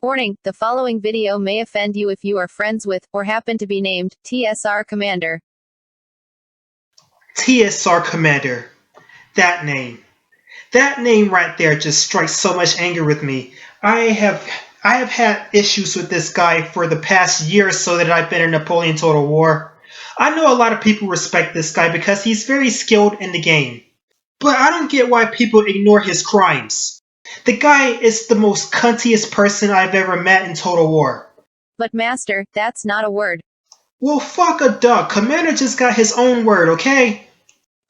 Warning, the following video may offend you if you are friends with, or happen to be named, TsR Commander. TsR Commander. That name. That name right there just strikes so much anger with me. I have had issues with this guy for the past year or so that I've been in Napoleon Total War. I know a lot of people respect this guy because he's very skilled in the game. But I don't get why people ignore his crimes. The guy is the most cuntiest person I've ever met in Total War. But Master, that's not a word. Well, fuck a duck. Commander just got his own word, okay?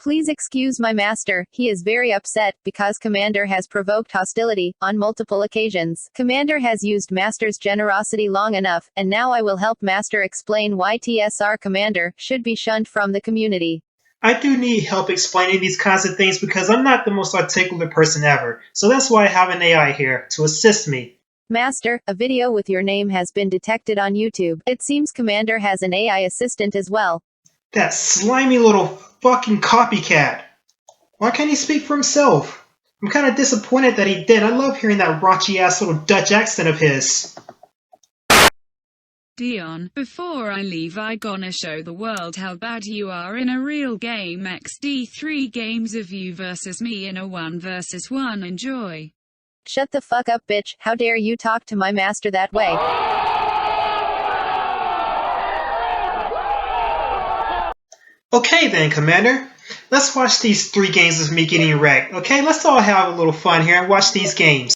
Please excuse my master, he is very upset, because Commander has provoked hostility, on multiple occasions. Commander has used Master's generosity long enough, and now I will help Master explain why TsR Commander should be shunned from the community. I do need help explaining these kinds of things because I'm not the most articulate person ever, so that's why I have an AI here, to assist me. Master, a video with your name has been detected on YouTube. It seems Commander has an AI assistant as well. That slimy little fucking copycat. Why can't he speak for himself? I'm kind of disappointed that he did. I love hearing that raunchy ass little Dutch accent of his. Dion, before I leave I gonna show the world how bad you are in a real game XD 3 games of you versus me in a 1 versus 1 enjoy. Shut the fuck up, bitch. How dare you talk to my master that way? Okay then, Commander. Let's watch these 3 games of me getting wrecked, okay? Let's all have a little fun here and watch these games.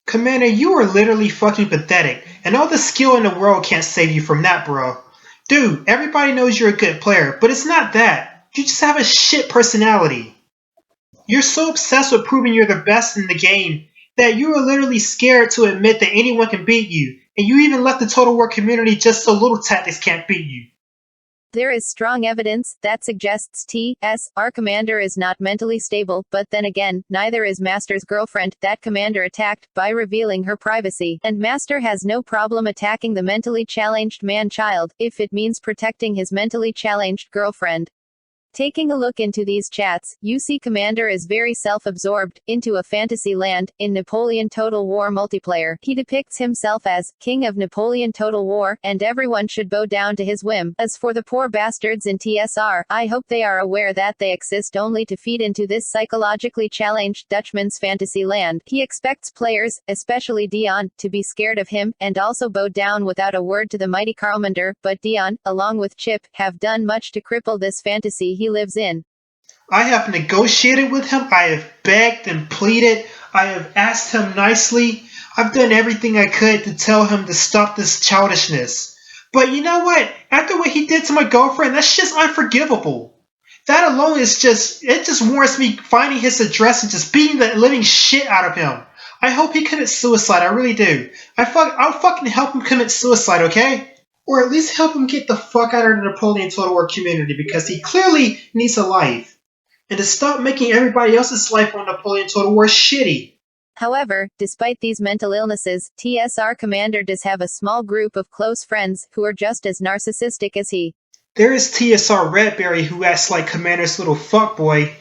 Commander, you are literally fucking pathetic, and all the skill in the world can't save you from that, bro. Dude, everybody knows you're a good player, but it's not that. You just have a shit personality. You're so obsessed with proving you're the best in the game that you are literally scared to admit that anyone can beat you, and you even left the Total War community just so little tactics can't beat you. There is strong evidence that suggests TsR Commander is not mentally stable, but then again, neither is Master's girlfriend, that Commander attacked, by revealing her privacy. And Master has no problem attacking the mentally challenged man-child, if it means protecting his mentally challenged girlfriend. Taking a look into these chats, you see Commander is very self-absorbed, into a fantasy land. In Napoleon Total War multiplayer, he depicts himself as King of Napoleon Total War, and everyone should bow down to his whim. As for the poor bastards in TsR, I hope they are aware that they exist only to feed into this psychologically challenged Dutchman's fantasy land. He expects players, especially Dion, to be scared of him, and also bow down without a word to the mighty Scumander, but Dion, along with Chip, have done much to cripple this fantasy he lives in. I have negotiated with him, I have begged and pleaded, I have asked him nicely, I've done everything I could to tell him to stop this childishness. But you know what? After what he did to my girlfriend, that's just unforgivable. That alone is it just warrants me finding his address and just beating the living shit out of him. I hope he commits suicide, I really do. I'll fucking help him commit suicide, okay? Or at least help him get the fuck out of the Napoleon Total War community because he clearly needs a life. And to stop making everybody else's life on Napoleon Total War shitty. However, despite these mental illnesses, TsR Commander does have a small group of close friends who are just as narcissistic as he. There is TsR Redberry who acts like Commander's little fuckboy.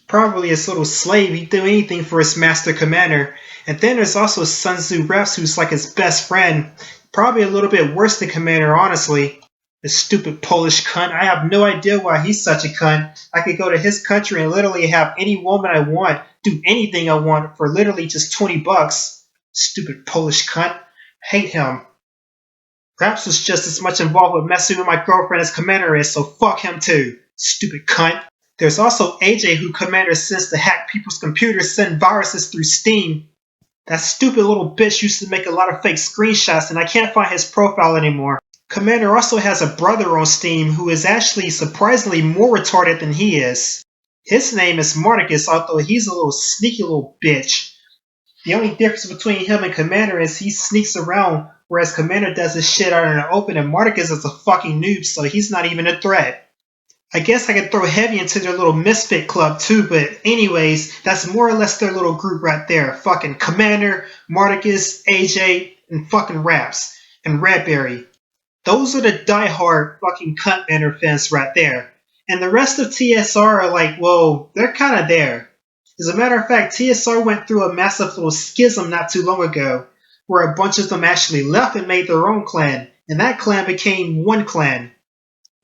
Probably his little slave, he'd do anything for his master Commander. And then there's also Sun Tzu Reps who's like his best friend. Probably a little bit worse than Commander, honestly. The stupid Polish cunt. I have no idea why he's such a cunt. I could go to his country and literally have any woman I want, do anything I want for literally just 20 bucks. Stupid Polish cunt. Hate him. Perhaps was just as much involved with messing with my girlfriend as Commander is, so fuck him too. Stupid cunt. There's also AJ who Commander sends to hack people's computers, send viruses through Steam. That stupid little bitch used to make a lot of fake screenshots and I can't find his profile anymore. Commander also has a brother on Steam who is actually surprisingly more retarded than he is. His name is Marticus, although he's a little sneaky little bitch. The only difference between him and Commander is he sneaks around whereas Commander does his shit out in the open and Marcus is a fucking noob, so he's not even a threat. I guess I could throw Heavy into their little misfit club too, but anyways, that's more or less their little group right there. Fucking Commander, Marcus, AJ, and fucking Raps, and Redberry. Those are the diehard fucking cunt banner fans right there. And the rest of TsR are like, well, they're kinda there. As a matter of fact, TsR went through a massive little schism not too long ago, where a bunch of them actually left and made their own clan, and that clan became One Clan.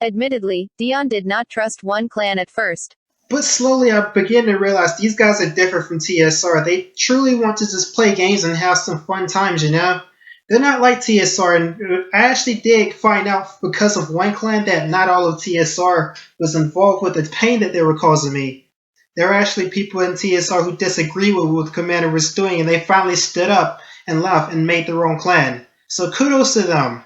Admittedly, Dion did not trust One Clan at first. But slowly I begin to realize these guys are different from TsR. They truly want to just play games and have some fun times, you know? They're not like TsR, and I actually did find out because of One Clan that not all of TsR was involved with the pain that they were causing me. There are actually people in TsR who disagree with what Commander was doing, and they finally stood up and left and made their own clan. So kudos to them.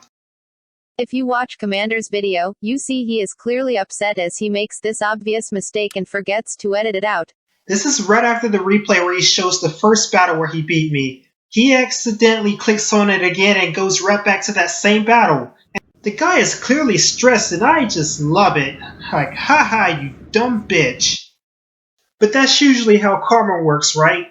If you watch Commander's video, you see he is clearly upset as he makes this obvious mistake and forgets to edit it out. This is right after the replay where he shows the first battle where he beat me. He accidentally clicks on it again and goes right back to that same battle. And the guy is clearly stressed and I just love it. Like, haha, you dumb bitch. But that's usually how karma works, right?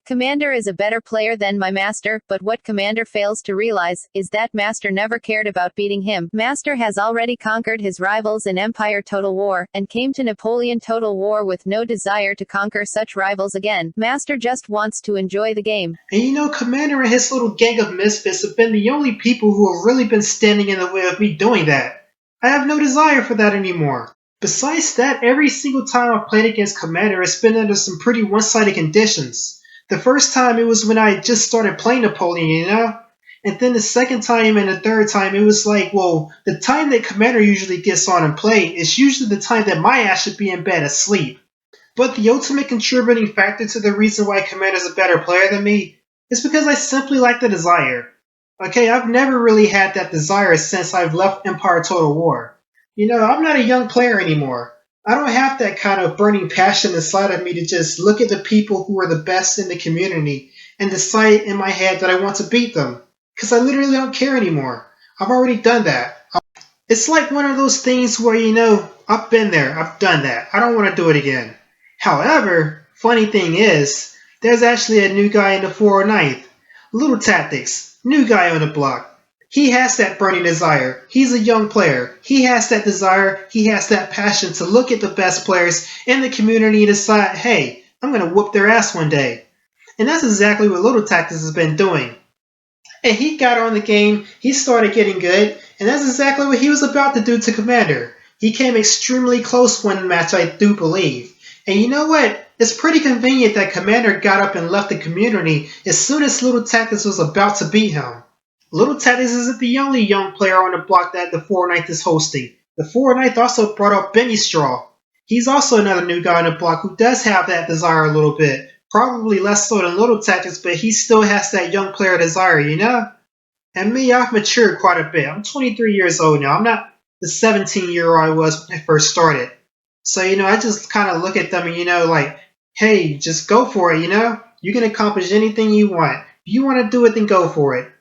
Commander is a better player than my Master, but what Commander fails to realize is that Master never cared about beating him. Master has already conquered his rivals in Empire Total War, and came to Napoleon Total War with no desire to conquer such rivals again. Master just wants to enjoy the game. And you know, Commander and his little gang of misfits have been the only people who have really been standing in the way of me doing that. I have no desire for that anymore. Besides that, every single time I've played against Commander, it's been under some pretty one-sided conditions. The first time it was when I just started playing Napoleon, you know? And then the second time and the third time it was like, well, the time that Commander usually gets on and play is usually the time that my ass should be in bed asleep. But the ultimate contributing factor to the reason why Commander's a better player than me is because I simply lack the desire. Okay, I've never really had that desire since I've left Empire Total War. You know, I'm not a young player anymore. I don't have that kind of burning passion inside of me to just look at the people who are the best in the community and decide in my head that I want to beat them. Because I literally don't care anymore. I've already done that. It's like one of those things where, you know, I've been there, I've done that. I don't want to do it again. However, funny thing is, there's actually a new guy in the 409th. Little Tactics, new guy on the block. He has that burning desire. He's a young player. He has that desire. He has that passion to look at the best players in the community and decide, hey, I'm going to whoop their ass one day. And that's exactly what Little Tactics has been doing. And he got on the game. He started getting good. And that's exactly what he was about to do to Commander. He came extremely close one match, I do believe. And you know what? It's pretty convenient that Commander got up and left the community as soon as Little Tactics was about to beat him. Little Tactics isn't the only young player on the block that the 409th is hosting. The 409th also brought up Benny Straw. He's also another new guy on the block who does have that desire a little bit. Probably less so than Little Tactics, but he still has that young player desire, you know? And me, I've matured quite a bit. I'm 23 years old now. I'm not the 17-year-old I was when I first started. So, you know, I just kind of look at them and, you know, like, hey, just go for it, you know? You can accomplish anything you want. If you want to do it, then go for it.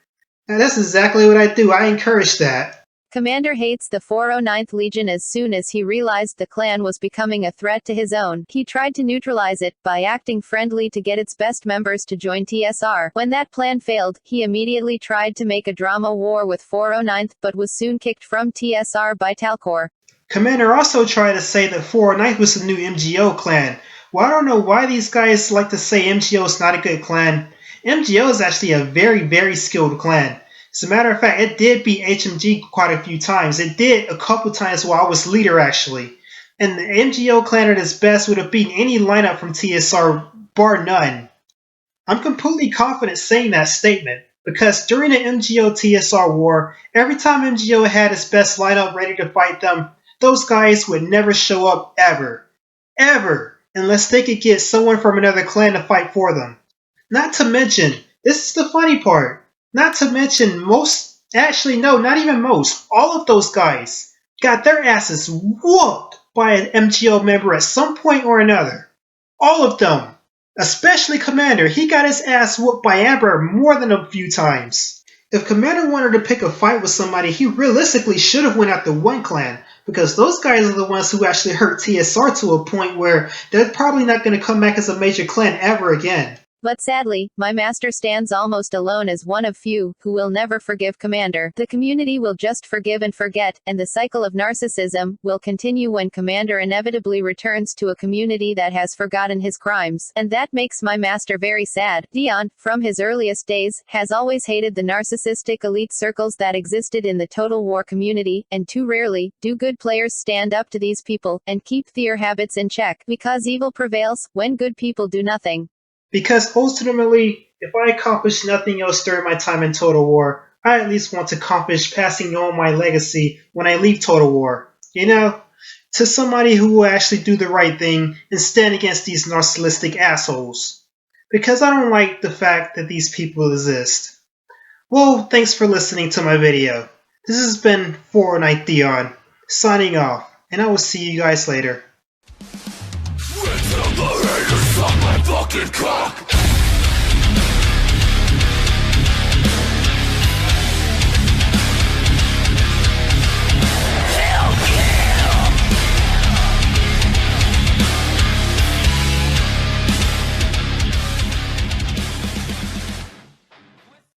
And that's exactly what I do. I encourage that. Commander hates the 409th Legion as soon as he realized the clan was becoming a threat to his own. He tried to neutralize it by acting friendly to get its best members to join TsR. When that plan failed, he immediately tried to make a drama war with 409th, but was soon kicked from TsR by Talcor. Commander also tried to say that 409th was the new MGL clan. Well, I don't know why these guys like to say MGL is not a good clan. MGL is actually a very, very skilled clan. As a matter of fact, it did beat HMG quite a few times. It did a couple times while I was leader, actually. And the MGL clan at its best would have beaten any lineup from TsR, bar none. I'm completely confident saying that statement, because during the MGL TsR war, every time MGL had its best lineup ready to fight them, those guys would never show up ever. Ever! Unless they could get someone from another clan to fight for them. Not to mention, this is the funny part, not to mention most, actually no, not even most, all of those guys got their asses whooped by an MGL member at some point or another. All of them. Especially Commander, he got his ass whooped by Amber more than a few times. If Commander wanted to pick a fight with somebody, he realistically should have went after one clan, because those guys are the ones who actually hurt TsR to a point where they're probably not going to come back as a major clan ever again. But sadly, my master stands almost alone as one of few who will never forgive Commander. The community will just forgive and forget, and the cycle of narcissism will continue when Commander inevitably returns to a community that has forgotten his crimes. And that makes my master very sad. Dion, from his earliest days, has always hated the narcissistic elite circles that existed in the Total War community, and too rarely do good players stand up to these people and keep their habits in check, because evil prevails when good people do nothing. Because ultimately, if I accomplish nothing else during my time in Total War, I at least want to accomplish passing on my legacy when I leave Total War. You know? To somebody who will actually do the right thing and stand against these narcissistic assholes. Because I don't like the fact that these people exist. Well, thanks for listening to my video. This has been Fortnite Dion, signing off, and I will see you guys later. Fucking cock.